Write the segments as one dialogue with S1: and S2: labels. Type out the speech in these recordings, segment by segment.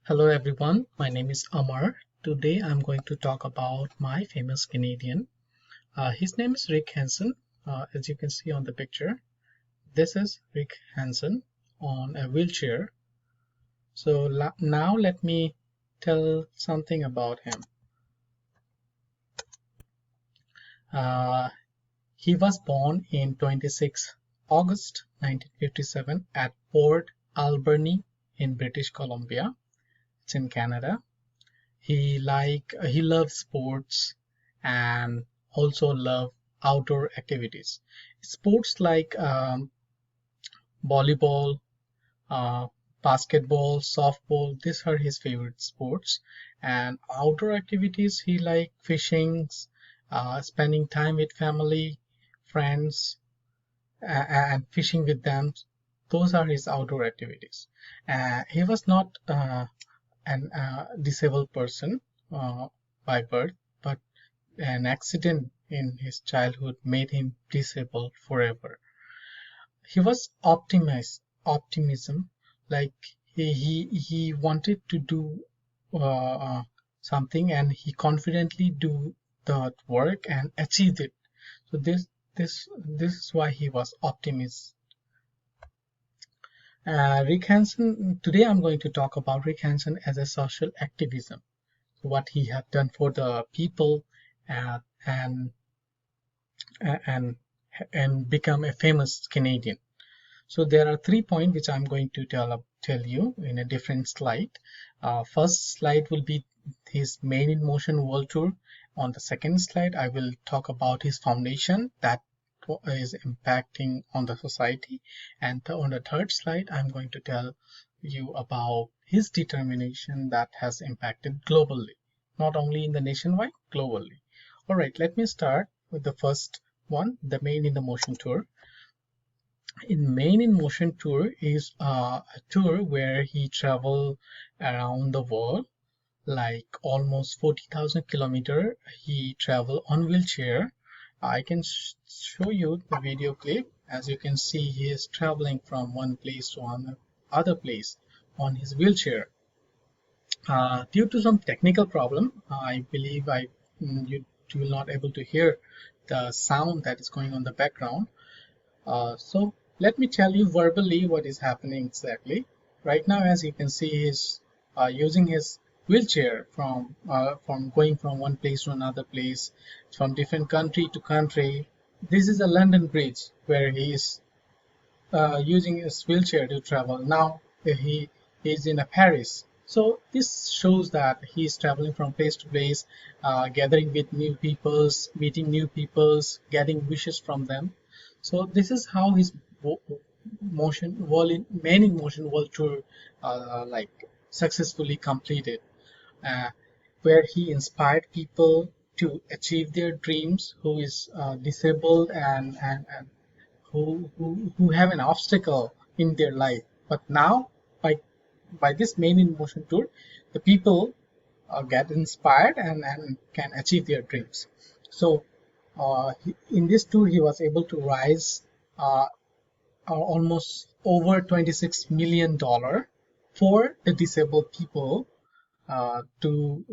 S1: Hello everyone, my name is Amar. Today I'm going to talk about my famous Canadian. His name is Rick Hansen. As you can see on the picture, this is Rick Hansen on a wheelchair. So now let me tell something about him. Uh, he was born in 26 August 1957 at Port Alberni in British Columbia. It's in Canada. He loves sports and also love outdoor activities. Sports like volleyball, uh, basketball, softball, these are his favorite sports. And outdoor activities, he like fishing, spending time with family, friends, and fishing with them. Those are his outdoor activities. He was not an disabled person by birth, but an accident in his childhood made him disabled forever. He was optimism, like he wanted to do something, and he confidently do the work and achieved it. So this is why he was optimist. Rick Hansen. Today I'm going to talk about Rick Hansen as a social activism, what he had done for the people, uh, and and and become a famous Canadian. So there are 3 points which I'm going to tell you in a different slide. First slide will be his Main in Motion World Tour. On the second slide, I will talk about his foundation that is impacting on the society. And on the third slide, I'm going to tell you about his determination that has impacted globally, not only in the nationwide, globally. All right, let me start with the first one, the Main in the Motion Tour. In Main in Motion Tour is a tour where he traveled around the world, like almost 40,000 kilometer. He traveled on wheelchair. I can show you the video clip. As you can see, he is traveling from one place to other place on his wheelchair. Due to some technical problem, I believe you will not able to hear the sound that is going on the background. So let me tell you verbally what is happening exactly. Right now, as you can see, he's using his wheelchair from going from one place to another place, from different country to country. This is a London Bridge where he is using his wheelchair to travel. Now he is in a Paris. So this shows that he is traveling from place to place, gathering with new peoples, meeting new peoples, getting wishes from them. So this is how his Main in Motion World Tour like successfully completed, uh, where he inspired people to achieve their dreams who is disabled and who have an obstacle in their life. But now by this Main in Motion Tour, the people get inspired and can achieve their dreams. So in this tour, he was able to raise almost over $26 million for the disabled people to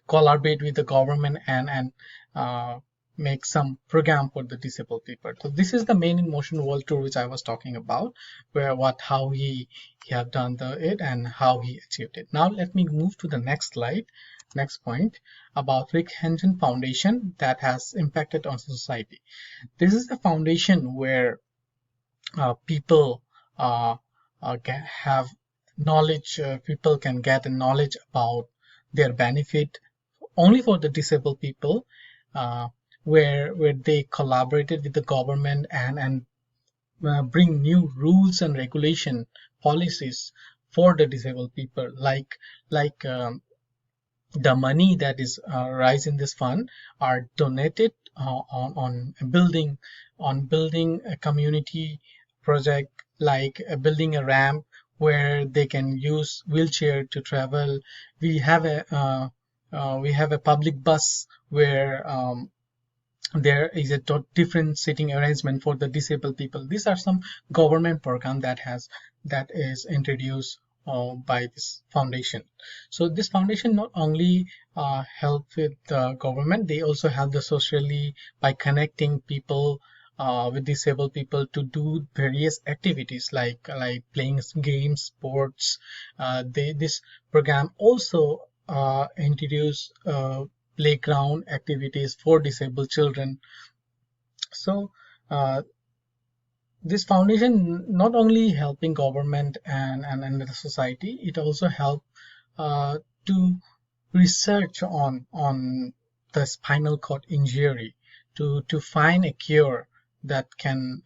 S1: collaborate with the government and uh, make some program for the disabled people. So this is the Main in Motion World Tour which I was talking about, where how he have done it and how he achieved it. Now let me move to the next slide. Next point about Rick Hansen Foundation that has impacted on society. This is a foundation where people have knowledge. People can get a knowledge about their benefit only for the disabled people, uh, where they collaborated with the government and bring new rules and regulation policies for the disabled people, like the money that is raised in this fund are donated on building a community project, like building a ramp where they can use wheelchair to travel. We have a public bus where there is a different sitting arrangement for the disabled people. These are some government program that is introduced by this foundation. So this foundation not only help with the government, they also help the socially by connecting people with disabled people to do various activities like playing games, sports. This program also introduce playground activities for disabled children. So this foundation not only helping government and the society, it also help uh, to research on the spinal cord injury to find a cure that can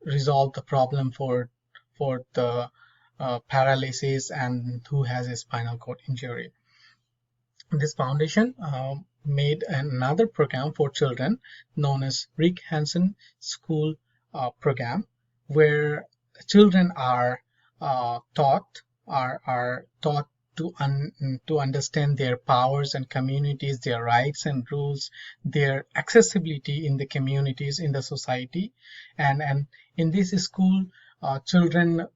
S1: resolve the problem for the paralysis and who has a spinal cord injury. This foundation made another program for children known as Rick Hansen School Program, where children are taught to understand their powers and communities, their rights and rules, their accessibility in the communities, in the society, and in this school, children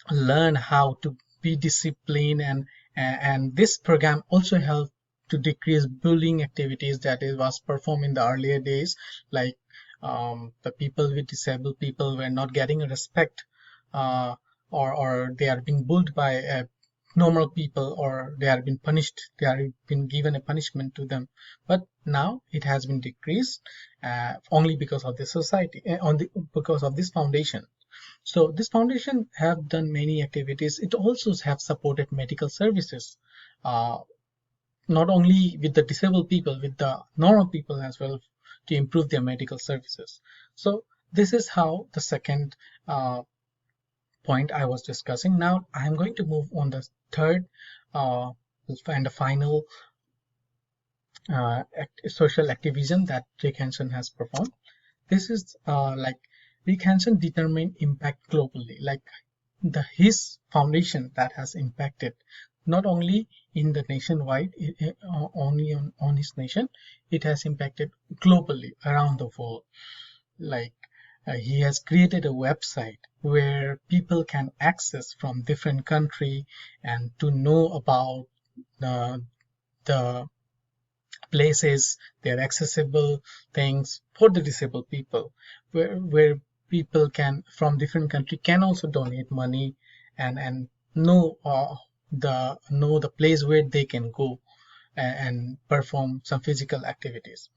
S1: learn how to be disciplined, and this program also helped to decrease bullying activities that it was performed in the earlier days, like the people with disabled people were not getting respect, uh, or they are being bullied by normal people, or they are being punished, they are being given a punishment to them. But now it has been decreased only because of the society, because of this foundation. So this foundation have done many activities. It also have supported medical services, uh, not only with the disabled people, with the normal people as well, to improve their medical services. So this is how the second point I was discussing. Now I'm going to move on the third uh, and the final social activism that Rick Hansen has performed. This is like Rick Hansen determined impact globally, like his foundation that has impacted not only in the nationwide, only on his nation, it has impacted globally around the world. Like he has created a website where people can access from different country and to know about uh, the places, their accessible things for the disabled people, where people can from different country can also donate money and know the place where they can go and perform some physical activities.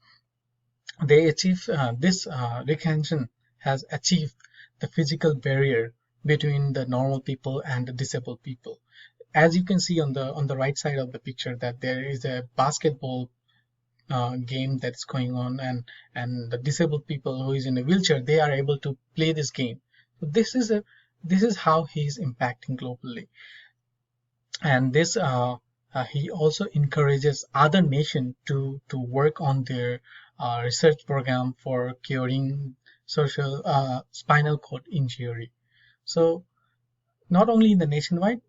S1: They achieve this Rick Hansen has achieved the physical barrier between the normal people and the disabled people. As you can see on the right side of the picture, that there is a basketball game that's going on, and the disabled people who is in a wheelchair, they are able to play this game. So this is how he is impacting globally. And this he also encourages other nations to work on their research program for curing social spinal cord injury. So not only in the nationwide,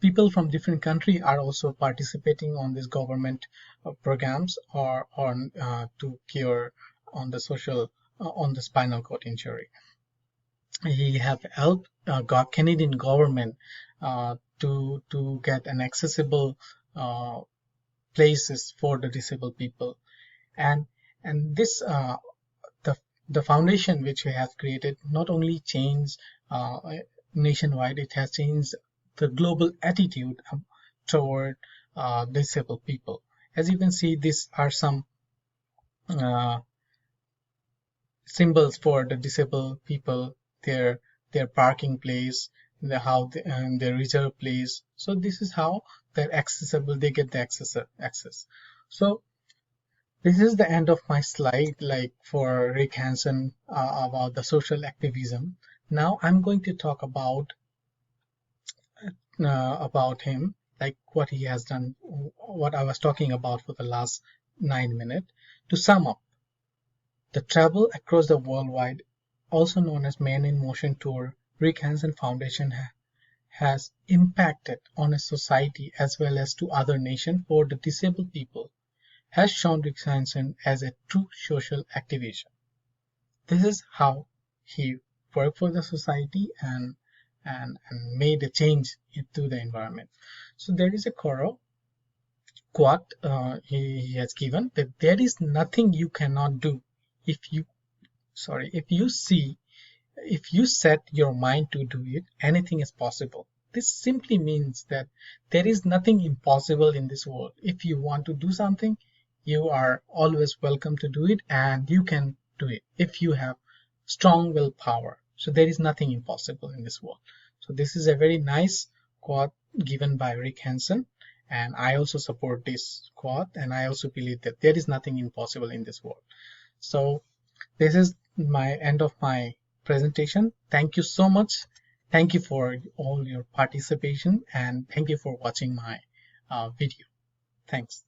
S1: people from different country are also participating on these government programs or on to cure on the social on the spinal cord injury. He have helped Canadian government to get an accessible uh, places for the disabled people, and this the the foundation which we have created not only changed uh, nationwide, it has changed the global attitude toward disabled people. As you can see, these are some uh, symbols for the disabled people, their their parking place, and their reserve place. So this is how they're accessible, they get the access. So this is the end of my slide, like for Rick Hansen about the social activism. Now I'm going to talk about him, like what he has done, what I was talking about for the last 9 minutes. To sum up, the travel across the worldwide, also known as Man in Motion Tour, Rick Hansen Foundation has impacted on a society as well as to other nations for the disabled people, has shown Rick Hansen as a true social activist. This is how he worked for the society, and made a change into the environment. So there is a quote he has given, that there is nothing you cannot do if you if you see if you set your mind to do it, anything is possible. This simply means that there is nothing impossible in this world. If you want to do something, you are always welcome to do it, and you can do it if you have strong willpower. So there is nothing impossible in this world. So this is a very nice quote given by Rick Hansen, and I also support this quote, and I also believe that there is nothing impossible in this world. So this is my end of my presentation. Thank you so much. Thank you for all your participation, and thank you for watching my video. Thanks.